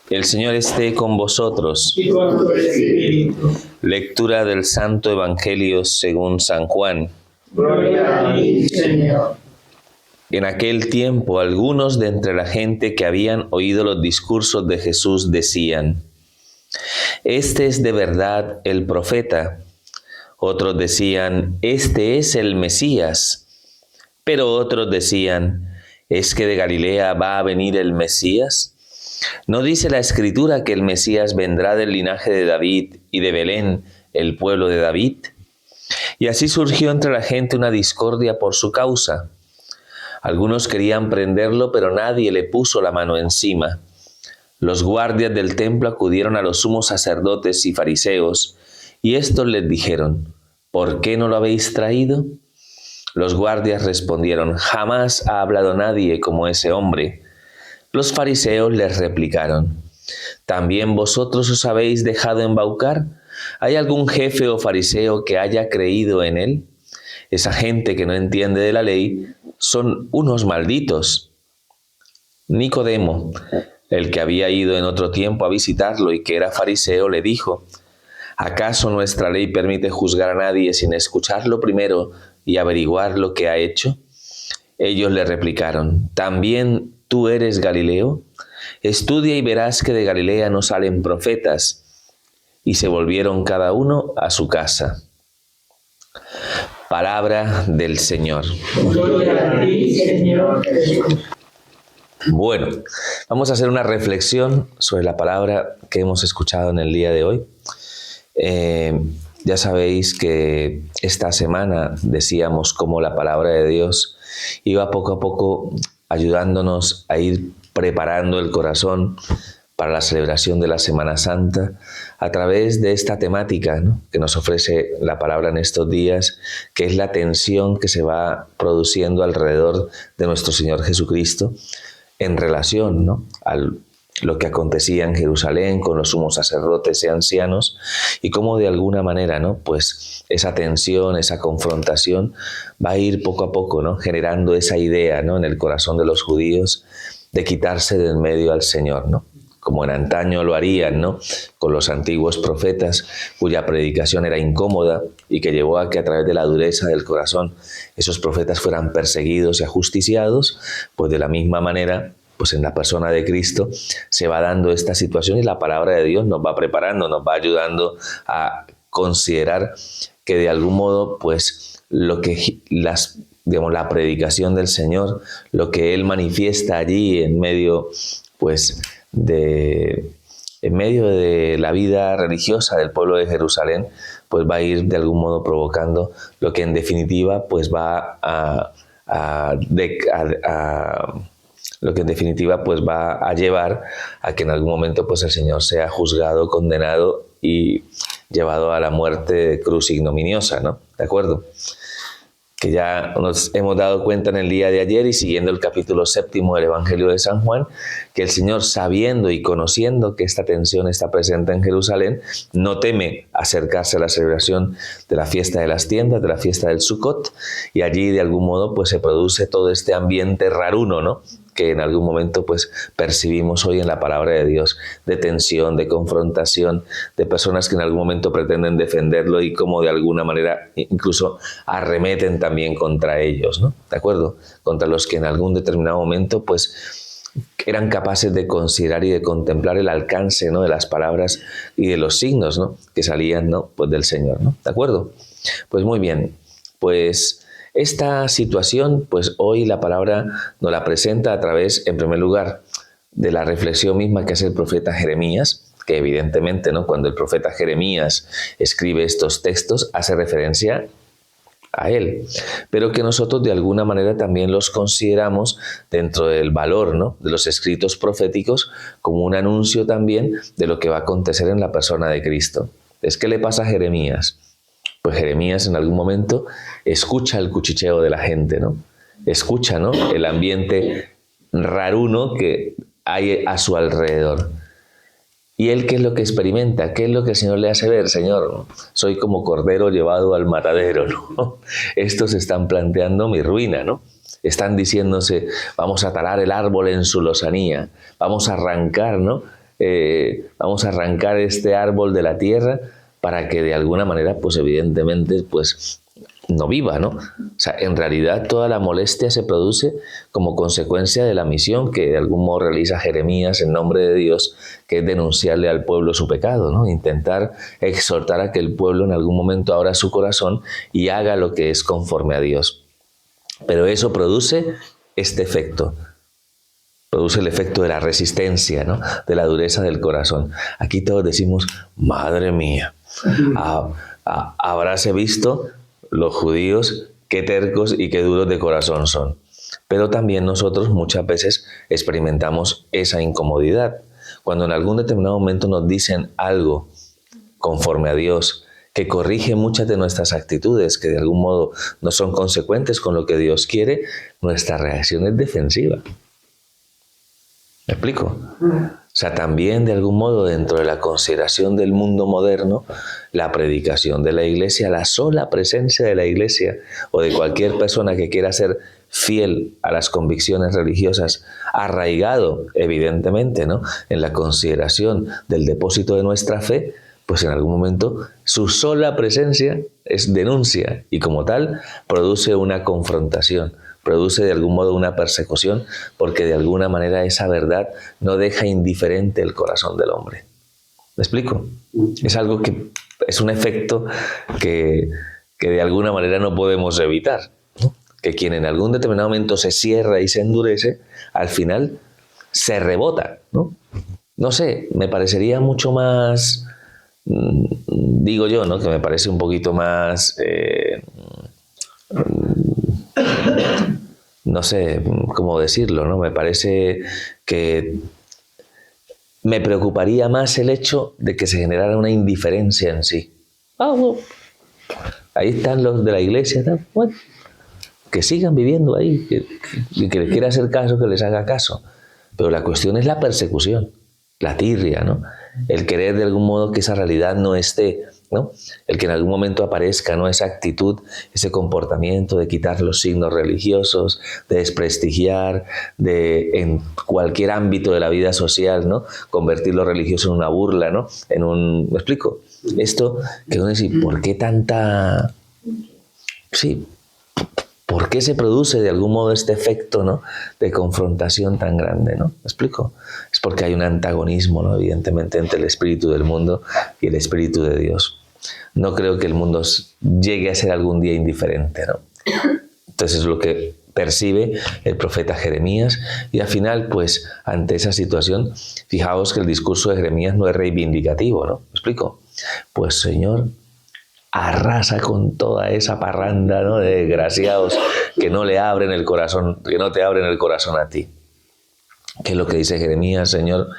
El Señor esté con vosotros. Y con tu espíritu. Lectura del Santo Evangelio según San Juan. Gloria a ti, Señor. En aquel tiempo, algunos de entre la gente que habían oído los discursos de Jesús decían: «Este es de verdad el profeta». Otros decían: «Este es el Mesías». Pero otros decían: «¿Es que de Galilea va a venir el Mesías? ¿No dice la Escritura que el Mesías vendrá del linaje de David y de Belén, el pueblo de David?». Y así surgió entre la gente una discordia por su causa. Algunos querían prenderlo, pero nadie le puso la mano encima. Los guardias del templo acudieron a los sumos sacerdotes y fariseos, y estos les dijeron: «¿Por qué no lo habéis traído?». Los guardias respondieron: «Jamás ha hablado nadie como ese hombre». Los fariseos les replicaron: «¿También vosotros os habéis dejado embaucar? ¿Hay algún jefe o fariseo que haya creído en él? Esa gente que no entiende de la ley son unos malditos». Nicodemo, el que había ido en otro tiempo a visitarlo y que era fariseo, le dijo: «¿Acaso nuestra ley permite juzgar a nadie sin escucharlo primero y averiguar lo que ha hecho?». Ellos le replicaron: «¿También tú eres Galileo? Estudia y verás que de Galilea no salen profetas». Y se volvieron cada uno a su casa. Palabra del Señor. Gloria a ti, Señor Jesús. Bueno, vamos a hacer una reflexión sobre la palabra que hemos escuchado en el día de hoy. Ya sabéis que esta semana decíamos cómo la palabra de Dios iba poco a poco ayudándonos a ir preparando el corazón para la celebración de la Semana Santa a través de esta temática, ¿no?, que nos ofrece la palabra en estos días, que es la tensión que se va produciendo alrededor de nuestro Señor Jesucristo en relación, ¿no?, a lo que acontecía en Jerusalén con los sumos sacerdotes y ancianos, y cómo de alguna manera, ¿no?, pues esa tensión, esa confrontación va a ir poco a poco, ¿no?, generando esa idea, ¿no?, en el corazón de los judíos de quitarse del medio al Señor, ¿no?, como en antaño lo harían, ¿no?, con los antiguos profetas, cuya predicación era incómoda y que llevó a que a través de la dureza del corazón esos profetas fueran perseguidos y ajusticiados. Pues de la misma manera, pues en la persona de Cristo se va dando esta situación, y la palabra de Dios nos va preparando, nos va ayudando a considerar que de algún modo, pues lo que la predicación del Señor, lo que Él manifiesta allí en medio, pues en medio de la vida religiosa del pueblo de Jerusalén, pues va a ir de algún modo provocando lo que en definitiva pues va a llevar a que en algún momento pues el Señor sea juzgado, condenado y llevado a la muerte de cruz ignominiosa, ¿no? ¿De acuerdo? Que ya nos hemos dado cuenta en el día de ayer, y siguiendo el capítulo 7 del Evangelio de San Juan, que el Señor, sabiendo y conociendo que esta tensión está presente en Jerusalén, no teme acercarse a la celebración de la fiesta de las tiendas, de la fiesta del Sukkot, y allí de algún modo pues se produce todo este ambiente raruno, ¿no?, que en algún momento pues percibimos hoy en la palabra de Dios, de tensión, de confrontación, de personas que en algún momento pretenden defenderlo y como de alguna manera incluso arremeten también contra ellos, ¿no? ¿De acuerdo? Contra los que en algún determinado momento pues eran capaces de considerar y de contemplar el alcance, ¿no?, de las palabras y de los signos, ¿no?, que salían, ¿no?, pues del Señor, ¿no? ¿De acuerdo? Pues muy bien, pues esta situación, pues hoy la palabra nos la presenta a través, en primer lugar, de la reflexión misma que hace el profeta Jeremías, que evidentemente, ¿no?, cuando el profeta Jeremías escribe estos textos hace referencia a él, pero que nosotros de alguna manera también los consideramos dentro del valor, ¿no?, de los escritos proféticos como un anuncio también de lo que va a acontecer en la persona de Cristo. ¿Qué le pasa a Jeremías? Pues Jeremías en algún momento escucha el cuchicheo de la gente, ¿no? Escucha, ¿no?, el ambiente raruno que hay a su alrededor. ¿Y él qué es lo que experimenta? ¿Qué es lo que el Señor le hace ver? Señor, soy como cordero llevado al matadero, ¿no? Estos están planteando mi ruina, ¿no? Están diciéndose, vamos a talar el árbol en su lozanía, vamos a arrancar, ¿no?, vamos a arrancar este árbol de la tierra para que de alguna manera, pues evidentemente, pues no viva, ¿no? O sea, en realidad toda la molestia se produce como consecuencia de la misión que de algún modo realiza Jeremías en nombre de Dios, que es denunciarle al pueblo su pecado, ¿no? Intentar exhortar a que el pueblo en algún momento abra su corazón y haga lo que es conforme a Dios. Pero eso produce este efecto. Produce el efecto de la resistencia, ¿no? De la dureza del corazón. Aquí todos decimos, madre mía, habráse visto los judíos qué tercos y qué duros de corazón son. Pero también nosotros muchas veces experimentamos esa incomodidad. Cuando en algún determinado momento nos dicen algo conforme a Dios, que corrige muchas de nuestras actitudes, que de algún modo no son consecuentes con lo que Dios quiere, nuestra reacción es defensiva. ¿Me explico? O sea, también de algún modo dentro de la consideración del mundo moderno, la predicación de la iglesia, la sola presencia de la iglesia o de cualquier persona que quiera ser fiel a las convicciones religiosas, arraigado evidentemente, ¿no?, en la consideración del depósito de nuestra fe, pues en algún momento su sola presencia es denuncia y como tal produce una confrontación. Produce de algún modo una persecución porque de alguna manera esa verdad no deja indiferente el corazón del hombre. ¿Me explico? Es algo que es un efecto que de alguna manera no podemos evitar, ¿no? Que quien en algún determinado momento se cierra y se endurece, al final se rebota, ¿no? No sé, me parecería mucho más, digo yo, ¿no?, que me parece un poquito más... no sé cómo decirlo, ¿no? Me parece que me preocuparía más el hecho de que se generara una indiferencia en sí. Bueno, ahí están los de la iglesia, ¿no? Bueno, que sigan viviendo ahí, que les quiera hacer caso, que les haga caso. Pero la cuestión es la persecución, la tirria, ¿no? El querer de algún modo que esa realidad no esté, ¿no? El que en algún momento aparezca, ¿no?, esa actitud, ese comportamiento de quitar los signos religiosos, de desprestigiar, de en cualquier ámbito de la vida social, ¿no?, convertir lo religioso en una burla, ¿no?, en un... ¿Me explico? Esto que uno dice, ¿por qué tanta... Sí, ¿por qué se produce de algún modo este efecto, ¿no?, de confrontación tan grande, ¿no? ¿Me explico? Es porque hay un antagonismo, ¿no?, evidentemente entre el espíritu del mundo y el espíritu de Dios. No creo que el mundo llegue a ser algún día indiferente, ¿no? Entonces es lo que percibe el profeta Jeremías y al final, pues, ante esa situación, fijaos que el discurso de Jeremías no es reivindicativo, ¿no? ¿Me explico? Pues, Señor, arrasa con toda esa parranda, ¿no?, de desgraciados que no le abren el corazón, que no te abren el corazón a ti. ¿Qué es lo que dice Jeremías? Señor,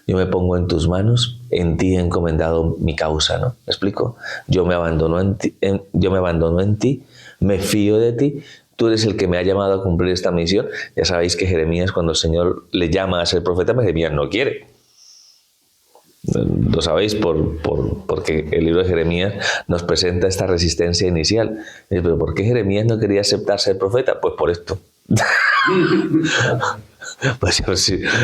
yo me pongo en tus manos, en ti he encomendado mi causa, ¿no? ¿Me explico? Yo me abandono en ti, me fío de ti, tú eres el que me ha llamado a cumplir esta misión. Ya sabéis que Jeremías, cuando el Señor le llama a ser profeta, Jeremías no quiere. Lo sabéis porque el libro de Jeremías nos presenta esta resistencia inicial. Pero ¿por qué Jeremías no quería aceptar ser profeta? Pues por esto. Pues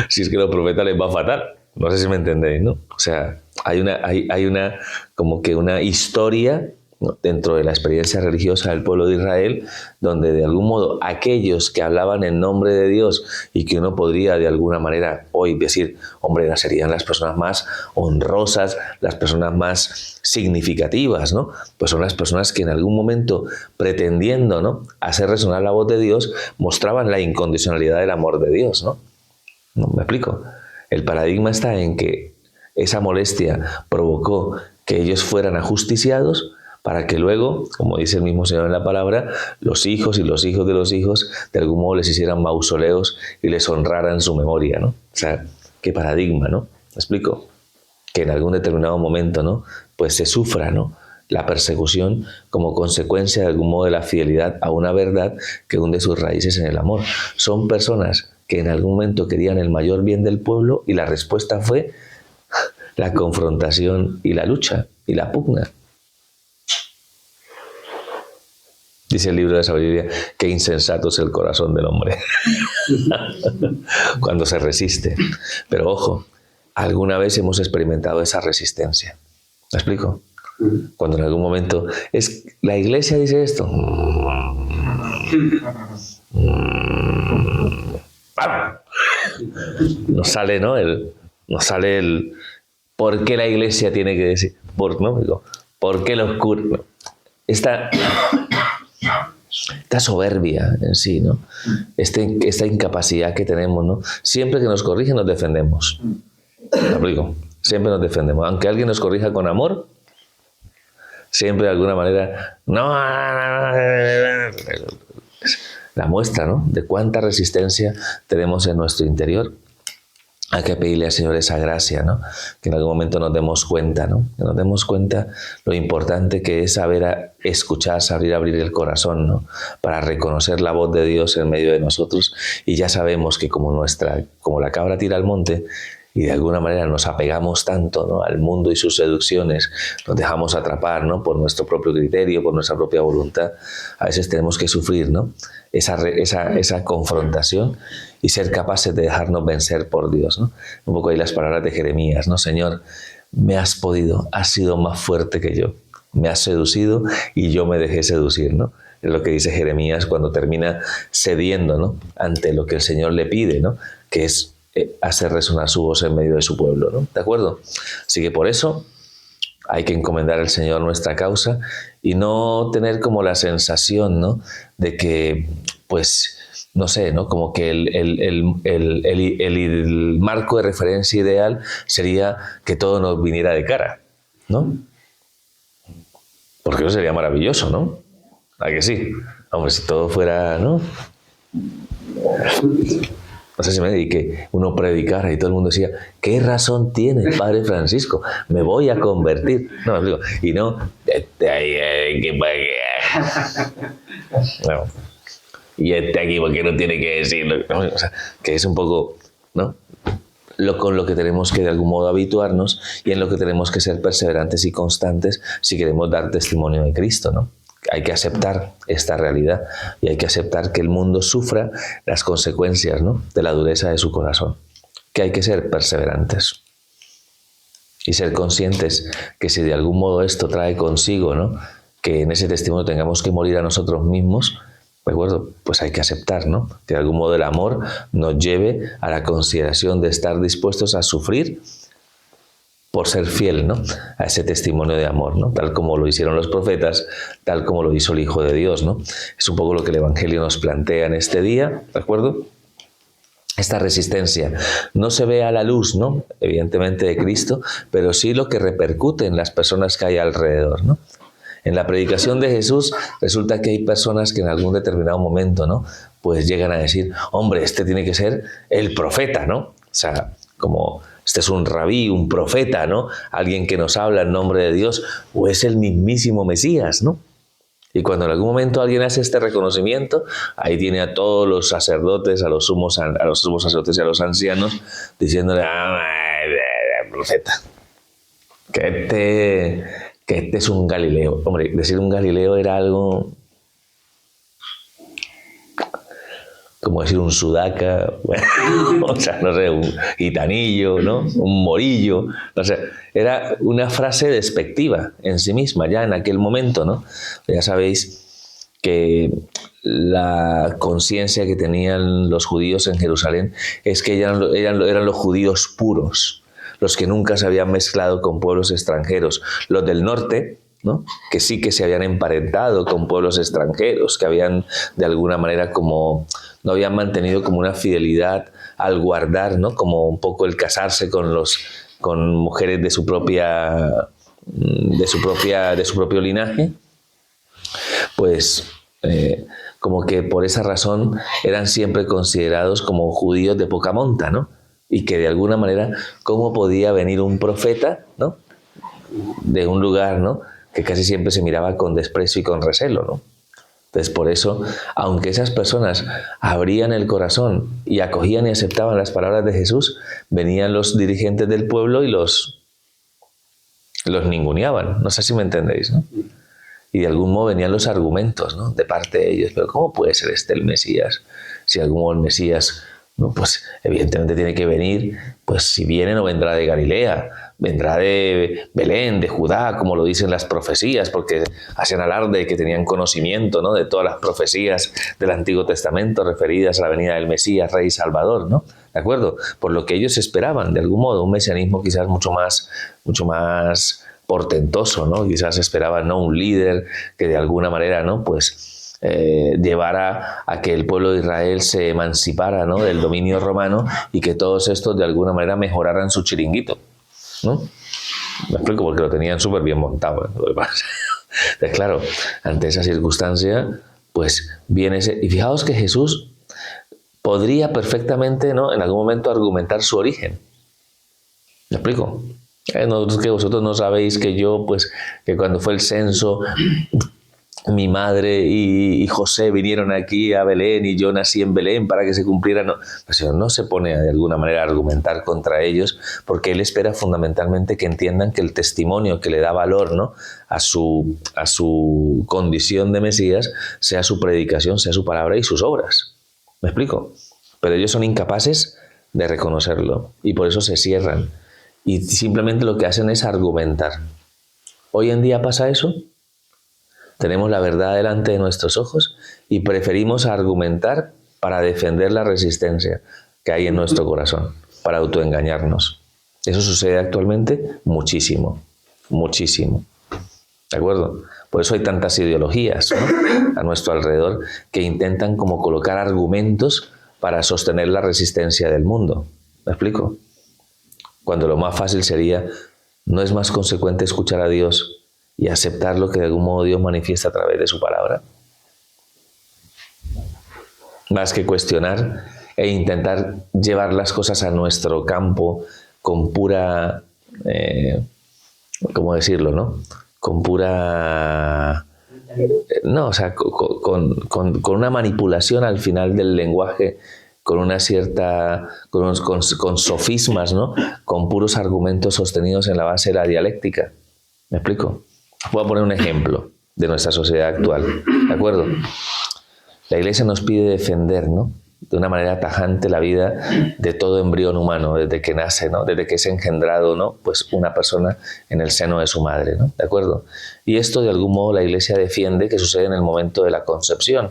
si es que los profetas les va fatal. No sé si me entendéis, ¿no? O sea, hay una como que una historia, ¿no?, dentro de la experiencia religiosa del pueblo de Israel, donde de algún modo aquellos que hablaban en nombre de Dios y que uno podría de alguna manera hoy decir, hombre, serían las personas más honrosas, las personas más significativas, ¿no? Pues son las personas que en algún momento, pretendiendo, ¿no?, hacer resonar la voz de Dios, mostraban la incondicionalidad del amor de Dios, ¿no? ¿No me explico? El paradigma está en que esa molestia provocó que ellos fueran ajusticiados para que luego, como dice el mismo Señor en la palabra, los hijos y los hijos de los hijos de algún modo les hicieran mausoleos y les honraran su memoria, ¿no? O sea, qué paradigma, ¿no? ¿Me explico? Que en algún determinado momento, ¿no?, pues se sufra, ¿no?, la persecución como consecuencia de algún modo de la fidelidad a una verdad que hunde sus raíces en el amor. Son personas que en algún momento querían el mayor bien del pueblo y la respuesta fue la confrontación y la lucha y la pugna. Dice el libro de Sabiduría, qué insensato es el corazón del hombre cuando se resiste. Pero ojo, alguna vez hemos experimentado esa resistencia. ¿Me explico? Cuando en algún momento la iglesia dice esto. Nos sale, ¿no? Nos sale el ¿por qué la iglesia tiene que decir? ¿Por qué los curas? Esta soberbia en sí, ¿no? Esta incapacidad que tenemos, ¿no? Siempre que nos corrigen nos defendemos. ¿Me explico? Siempre nos defendemos. Aunque alguien nos corrija con amor, siempre de alguna manera, la muestra, ¿no? De cuánta resistencia tenemos en nuestro interior. Hay que pedirle al Señor esa gracia, ¿no? Que en algún momento nos demos cuenta, ¿no? Que nos demos cuenta lo importante que es saber escuchar, saber abrir el corazón, ¿no? Para reconocer la voz de Dios en medio de nosotros. Y ya sabemos que como la cabra tira al monte, y de alguna manera nos apegamos tanto, ¿no? Al mundo y sus seducciones, nos dejamos atrapar, ¿no? Por nuestro propio criterio, por nuestra propia voluntad. A veces tenemos que sufrir, ¿no? Esa confrontación y ser capaces de dejarnos vencer por Dios, ¿no? Un poco ahí las palabras de Jeremías, ¿no? Señor, me has podido, has sido más fuerte que yo, me has seducido y yo me dejé seducir, ¿no? Es lo que dice Jeremías cuando termina cediendo, ¿no? Ante lo que el Señor le pide, ¿no? Que es hacer resonar su voz en medio de su pueblo, ¿no? ¿De acuerdo? Así que por eso hay que encomendar al Señor nuestra causa y no tener como la sensación, ¿no? De que, pues, no sé, ¿no? Como que el marco de referencia ideal sería que todo nos viniera de cara, ¿no? Porque eso sería maravilloso, ¿no? ¿A que sí? Hombre, si todo fuera, ¿no? No sé si me dediqué, uno predicara y todo el mundo decía, ¿qué razón tiene Padre Francisco? Me voy a convertir. No, digo, y no, no. Y aquí, porque no tiene que decirlo. O sea, que es un poco, ¿no? Con lo que tenemos que de algún modo habituarnos y en lo que tenemos que ser perseverantes y constantes si queremos dar testimonio de Cristo, ¿no? Hay que aceptar esta realidad y hay que aceptar que el mundo sufra las consecuencias, ¿no? De la dureza de su corazón. Que hay que ser perseverantes y ser conscientes que si de algún modo esto trae consigo, ¿no? Que en ese testimonio tengamos que morir a nosotros mismos, ¿de acuerdo? Pues hay que aceptar, ¿no? Que de algún modo el amor nos lleve a la consideración de estar dispuestos a sufrir por ser fiel, ¿no? A ese testimonio de amor, ¿no? Tal como lo hicieron los profetas, tal como lo hizo el Hijo de Dios, ¿no? Es un poco lo que el Evangelio nos plantea en este día, ¿de acuerdo? Esta resistencia no se ve a la luz, ¿no? Evidentemente de Cristo, pero sí lo que repercute en las personas que hay alrededor, ¿no? En la predicación de Jesús resulta que hay personas que en algún determinado momento, ¿no? Pues llegan a decir, hombre, este tiene que ser el profeta, ¿no? O sea, como este es un rabí, un profeta, ¿no? Alguien que nos habla en nombre de Dios, o es el mismísimo Mesías, ¿no? Y cuando en algún momento alguien hace este reconocimiento, ahí tiene a todos los sacerdotes, a los sumos sacerdotes y a los ancianos, diciéndole, profeta, que este es un Galileo. Hombre, decir un Galileo era algo como decir un sudaca, bueno, o sea, no sé, un gitanillo, ¿no? Un morillo, no sé. Era una frase despectiva en sí misma, ya en aquel momento, ¿no? Ya sabéis que la conciencia que tenían los judíos en Jerusalén es que eran los judíos puros, los que nunca se habían mezclado con pueblos extranjeros. Los del norte, ¿no? Que sí que se habían emparentado con pueblos extranjeros, que habían de alguna manera como no habían mantenido como una fidelidad al guardar, ¿no? Como un poco el casarse con mujeres de su propio linaje, pues como que por esa razón eran siempre considerados como judíos de poca monta, ¿no? Y que de alguna manera, ¿cómo podía venir un profeta, ¿no? De un lugar, ¿no? Que casi siempre se miraba con desprecio y con recelo, ¿no? Entonces, por eso, aunque esas personas abrían el corazón y acogían y aceptaban las palabras de Jesús, venían los dirigentes del pueblo y los ninguneaban. No sé si me entendéis, ¿no? Y de algún modo venían los argumentos, ¿no? De parte de ellos. Pero ¿cómo puede ser este el Mesías? Si de algún modo el Mesías ¿no? Pues evidentemente tiene que venir, pues si viene no vendrá de Galilea, vendrá de Belén, de Judá, como lo dicen las profecías, porque hacían alarde de que tenían conocimiento, ¿no?, de todas las profecías del Antiguo Testamento referidas a la venida del Mesías, Rey y Salvador, ¿no? ¿De acuerdo? Por lo que ellos esperaban, de algún modo, un mesianismo quizás mucho más portentoso, ¿no? Quizás esperaban, ¿no?, un líder que de alguna manera, ¿no?, pues llevara a que el pueblo de Israel se emancipara, ¿no?, del dominio romano y que todos estos de alguna manera mejoraran su chiringuito, ¿no? Me explico, porque lo tenían súper bien montado, ¿no? Entonces, claro, ante esa circunstancia, pues viene ese... Y fijaos que Jesús podría perfectamente, ¿no?, en algún momento argumentar su origen. ¿Me explico? No, es que vosotros no sabéis que yo, pues, que cuando fue el censo, mi madre y José vinieron aquí a Belén y yo nací en Belén para que se cumpliera. No, el Señor no se pone de alguna manera a argumentar contra ellos, porque Él espera fundamentalmente que entiendan que el testimonio que le da valor, ¿no?, a su condición de Mesías sea su predicación, sea su palabra y sus obras. ¿Me explico? Pero ellos son incapaces de reconocerlo y por eso se cierran y simplemente lo que hacen es argumentar. ¿Hoy en día pasa eso? Tenemos la verdad delante de nuestros ojos y preferimos argumentar para defender la resistencia que hay en nuestro corazón, para autoengañarnos. Eso sucede actualmente muchísimo, muchísimo. ¿De acuerdo? Por eso hay tantas ideologías, ¿no?, a nuestro alrededor que intentan como colocar argumentos para sostener la resistencia del mundo. ¿Me explico? Cuando lo más fácil sería, ¿no es más consecuente escuchar a Dios y aceptar lo que de algún modo Dios manifiesta a través de su palabra? Más que cuestionar e intentar llevar las cosas a nuestro campo con pura, ¿cómo decirlo?, ¿no? Con pura... No, o sea, con una manipulación al final del lenguaje, con una cierta... con sofismas, ¿no?, con puros argumentos sostenidos en la base de la dialéctica. ¿Me explico? Voy a poner un ejemplo de nuestra sociedad actual, ¿de acuerdo? La Iglesia nos pide defender, ¿no?, de una manera tajante la vida de todo embrión humano, desde que nace, ¿no?, desde que es engendrado, ¿no?, pues una persona en el seno de su madre, ¿no? ¿De acuerdo? Y esto de algún modo la Iglesia defiende que sucede en el momento de la concepción.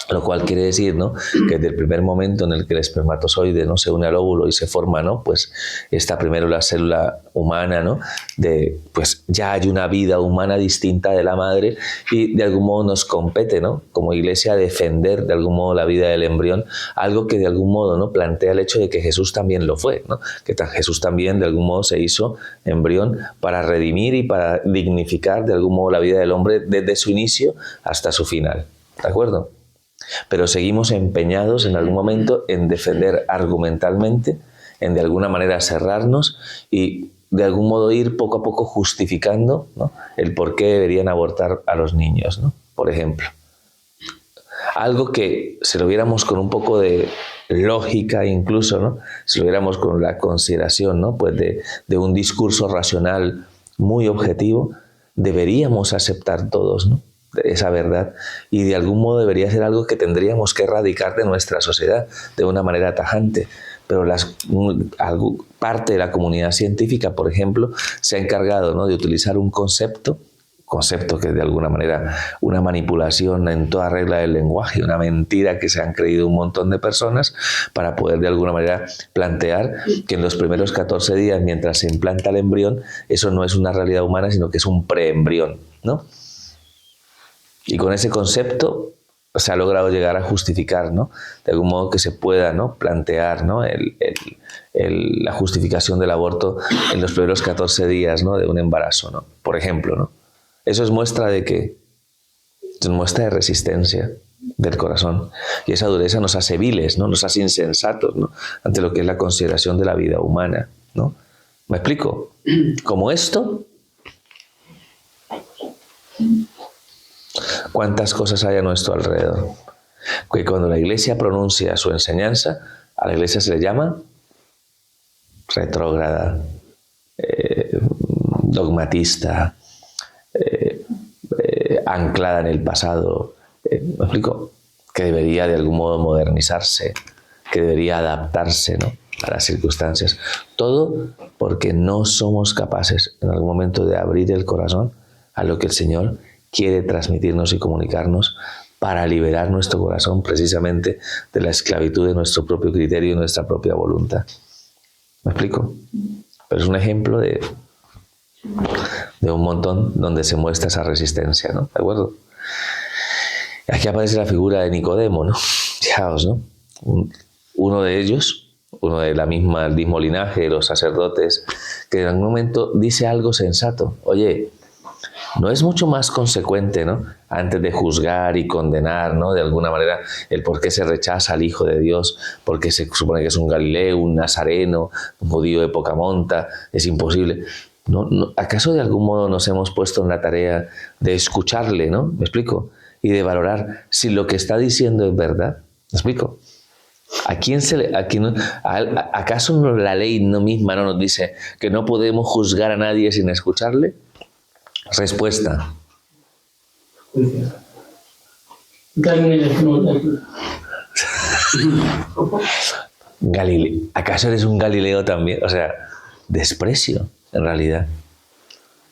Lo cual quiere decir, ¿no?, que desde el primer momento en el que el espermatozoide, ¿no?, se une al óvulo y se forma, ¿no?, pues está primero la célula humana, ¿no?, pues ya hay una vida humana distinta de la madre y de algún modo nos compete, ¿no?, como Iglesia defender de algún modo la vida del embrión, algo que de algún modo, ¿no?, plantea el hecho de que Jesús también lo fue, ¿no?, que Jesús también de algún modo se hizo embrión para redimir y para dignificar de algún modo la vida del hombre desde su inicio hasta su final. ¿De acuerdo? Pero seguimos empeñados en algún momento en defender argumentalmente, en de alguna manera cerrarnos y de algún modo ir poco a poco justificando, ¿no?, el por qué deberían abortar a los niños, ¿no?, por ejemplo. Algo que si lo viéramos con un poco de lógica incluso, ¿no?, si lo viéramos con la consideración, ¿no?, pues de un discurso racional muy objetivo, deberíamos aceptar todos, ¿no?, esa verdad, y de algún modo debería ser algo que tendríamos que erradicar de nuestra sociedad de una manera tajante. Pero parte de la comunidad científica, por ejemplo, se ha encargado, ¿no?, de utilizar un concepto que es de alguna manera una manipulación en toda regla del lenguaje, una mentira que se han creído un montón de personas para poder de alguna manera plantear que en los primeros 14 días, mientras se implanta el embrión, eso no es una realidad humana, sino que es un preembrión, ¿no? Y con ese concepto se ha logrado llegar a justificar, ¿no?, de algún modo que se pueda, ¿no?, plantear, ¿no?, la justificación del aborto en los primeros 14 días, ¿no?, de un embarazo, ¿no?, por ejemplo, ¿no? Eso es muestra de qué? Es muestra de resistencia del corazón. Y esa dureza nos hace viles, ¿no?, nos hace insensatos, ¿no?, ante lo que es la consideración de la vida humana, ¿no? ¿Me explico? Como esto... ¿Cuántas cosas hay a nuestro alrededor? Que cuando la Iglesia pronuncia su enseñanza, a la Iglesia se le llama retrógrada, dogmatista, anclada en el pasado. ¿Me explico? Que debería de algún modo modernizarse. que debería adaptarse, ¿no?, a las circunstancias. Todo porque no somos capaces en algún momento de abrir el corazón a lo que el Señor quiere transmitirnos y comunicarnos para liberar nuestro corazón precisamente de la esclavitud de nuestro propio criterio y nuestra propia voluntad. ¿Me explico? Pero es un ejemplo de un montón donde se muestra esa resistencia, ¿no? ¿De acuerdo? Aquí aparece la figura de Nicodemo, ¿no? Fijaos, ¿no? Uno de ellos, uno del mismo linaje de los sacerdotes, que en algún momento dice algo sensato. Oye, ¿no es mucho más consecuente, ¿no?, antes de juzgar y condenar, ¿no?, de alguna manera, el por qué se rechaza al Hijo de Dios, porque se supone que es un Galileo, un nazareno, un judío de poca monta, es imposible? ¿Acaso de algún modo nos hemos puesto en la tarea de escucharle, ¿no? ¿Me explico? Y de valorar si lo que está diciendo es verdad. ¿Me explico? ¿Acaso la ley misma no nos dice que no podemos juzgar a nadie sin escucharle? Respuesta. Galileo. ¿Acaso eres un Galileo también? O sea, desprecio, en realidad.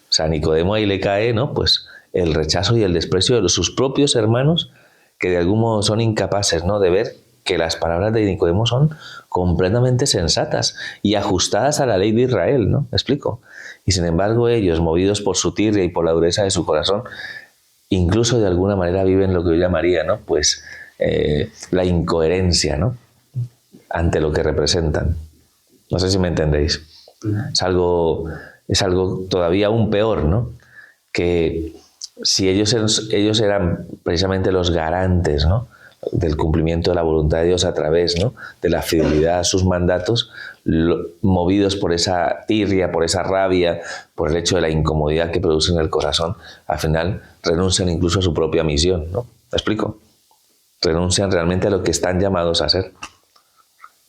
O sea, a Nicodemo ahí le cae, ¿no?, pues el rechazo y el desprecio de sus propios hermanos, que de algún modo son incapaces, ¿no?, de ver que las palabras de Nicodemo son completamente sensatas y ajustadas a la ley de Israel, ¿no? ¿Me explico? Y sin embargo ellos, movidos por su tirria y por la dureza de su corazón, incluso de alguna manera viven lo que yo llamaría, ¿no?, pues la incoherencia, ¿no?, ante lo que representan. No sé si me entendéis. Es algo todavía aún peor, ¿no?, que si ellos eran precisamente los garantes, ¿no?, del cumplimiento de la voluntad de Dios a través, ¿no?, de la fidelidad a sus mandatos, movidos por esa tirria, por esa rabia, por el hecho de la incomodidad que produce en el corazón, al final renuncian incluso a su propia misión, ¿no? ¿Me explico? Renuncian realmente a lo que están llamados a hacer,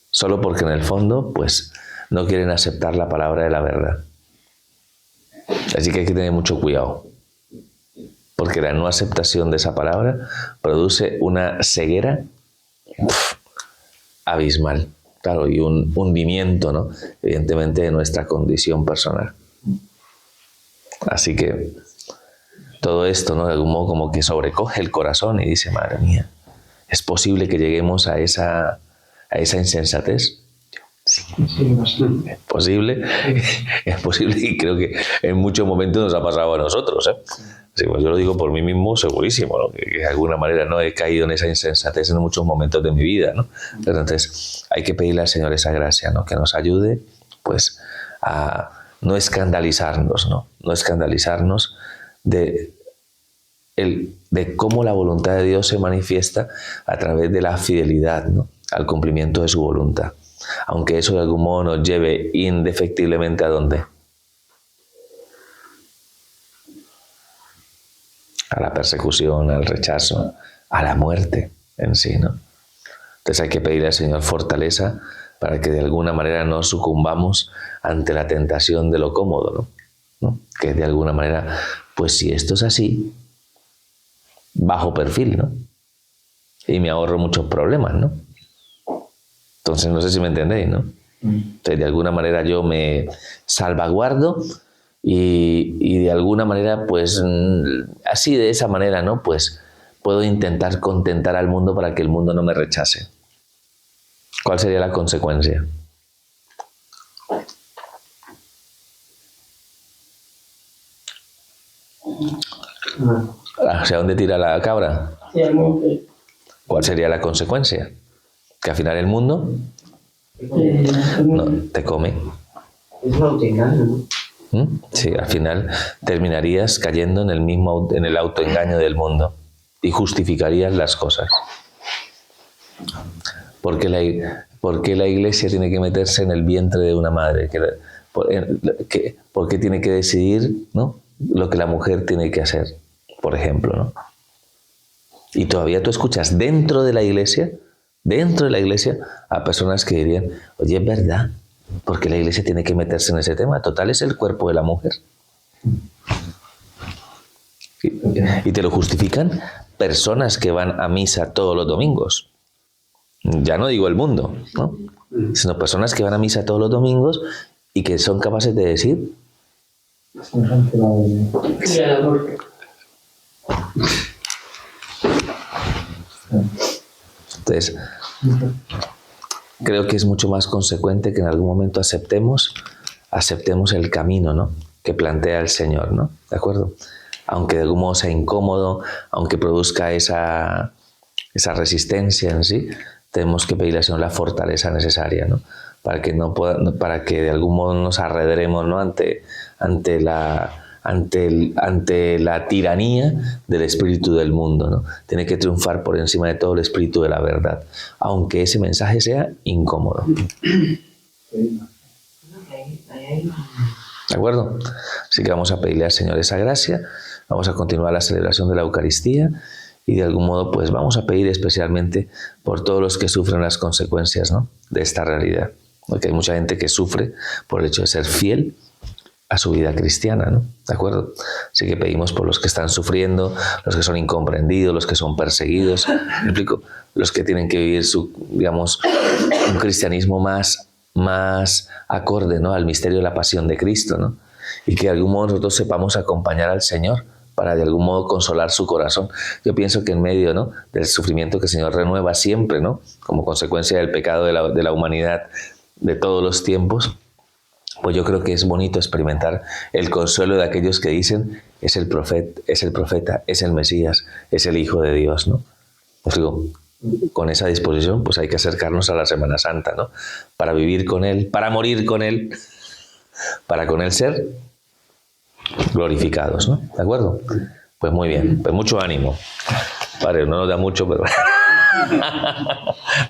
solo porque en el fondo, pues, no quieren aceptar la palabra de la verdad. Así que hay que tener mucho cuidado, porque la no aceptación de esa palabra produce una ceguera abismal, claro, y un hundimiento, ¿no?, evidentemente, de nuestra condición personal. Así que todo esto, ¿no?, de algún modo como que sobrecoge el corazón y dice, madre mía, ¿es posible que lleguemos a esa insensatez? Sí, es posible y creo que en muchos momentos nos ha pasado a nosotros, ¿eh? Sí, pues yo lo digo por mí mismo, segurísimo, ¿no?, que de alguna manera no he caído en esa insensatez en muchos momentos de mi vida, ¿no? Pero entonces hay que pedirle al Señor esa gracia, ¿no?, que nos ayude, pues, a no escandalizarnos, ¿no? No escandalizarnos de cómo la voluntad de Dios se manifiesta a través de la fidelidad, ¿no?, al cumplimiento de su voluntad. Aunque eso de algún modo nos lleve indefectiblemente ¿a dónde? A la persecución, al rechazo, a la muerte en sí, ¿no? Entonces hay que pedirle al Señor fortaleza para que de alguna manera no sucumbamos ante la tentación de lo cómodo, ¿no? Que de alguna manera, pues si esto es así, bajo perfil, ¿no?, y me ahorro muchos problemas, ¿no? Entonces no sé si me entendéis, ¿no? Entonces de alguna manera yo me salvaguardo y de alguna manera, pues así, de esa manera, ¿no?, pues puedo intentar contentar al mundo para que el mundo no me rechace. ¿Cuál sería la consecuencia? ¿Hacia dónde tira la cabra? ¿Cuál sería la consecuencia? Que al final el mundo no te come. Es un autoengaño, ¿no? Sí, al final terminarías cayendo en el autoengaño del mundo y justificarías las cosas. ¿Por qué la Iglesia tiene que meterse en el vientre de una madre? ¿Por qué tiene que decidir, ¿no?, lo que la mujer tiene que hacer, por ejemplo, ¿no? Y todavía tú escuchas dentro de la Iglesia, a personas que dirían, oye, es verdad, porque la Iglesia tiene que meterse en ese tema. Total, es el cuerpo de la mujer. Y te lo justifican personas que van a misa todos los domingos. Ya no digo el mundo, ¿no? Sino personas que van a misa todos los domingos y que son capaces de decir... Entonces, creo que es mucho más consecuente que en algún momento aceptemos el camino, ¿no?, que plantea el Señor, ¿no? ¿De acuerdo? Aunque de algún modo sea incómodo, aunque produzca esa resistencia en sí, tenemos que pedirle al Señor la fortaleza necesaria, ¿no?, para que de algún modo nos arredremos, ¿no?, ante la tiranía del espíritu del mundo, ¿no? Tiene que triunfar por encima de todo el espíritu de la verdad, aunque ese mensaje sea incómodo. ¿De acuerdo? Así que vamos a pedirle al Señor esa gracia, vamos a continuar la celebración de la Eucaristía y de algún modo pues vamos a pedir especialmente por todos los que sufren las consecuencias, ¿no?, de esta realidad. Porque hay mucha gente que sufre por el hecho de ser fiel a su vida cristiana, ¿no? ¿De acuerdo? Así que pedimos por los que están sufriendo, los que son incomprendidos, los que son perseguidos, ¿me explico? Los que tienen que vivir un cristianismo más acorde, ¿no?, al misterio de la pasión de Cristo, ¿no? Y que de algún modo nosotros sepamos acompañar al Señor para de algún modo consolar su corazón. Yo pienso que en medio, ¿no?, del sufrimiento que el Señor renueva siempre, ¿no?, como consecuencia del pecado de la humanidad de todos los tiempos, pues yo creo que es bonito experimentar el consuelo de aquellos que dicen es el profeta, es el Mesías, es el Hijo de Dios, ¿no? Os digo, con esa disposición pues hay que acercarnos a la Semana Santa, ¿no?, para vivir con Él, para morir con Él, para con Él ser glorificados, ¿no? ¿De acuerdo? Pues muy bien, pues mucho ánimo. Padre, no nos da mucho,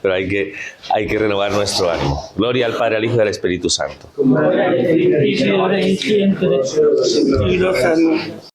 pero hay que renovar nuestro ánimo. Gloria al Padre, al Hijo y al Espíritu Santo.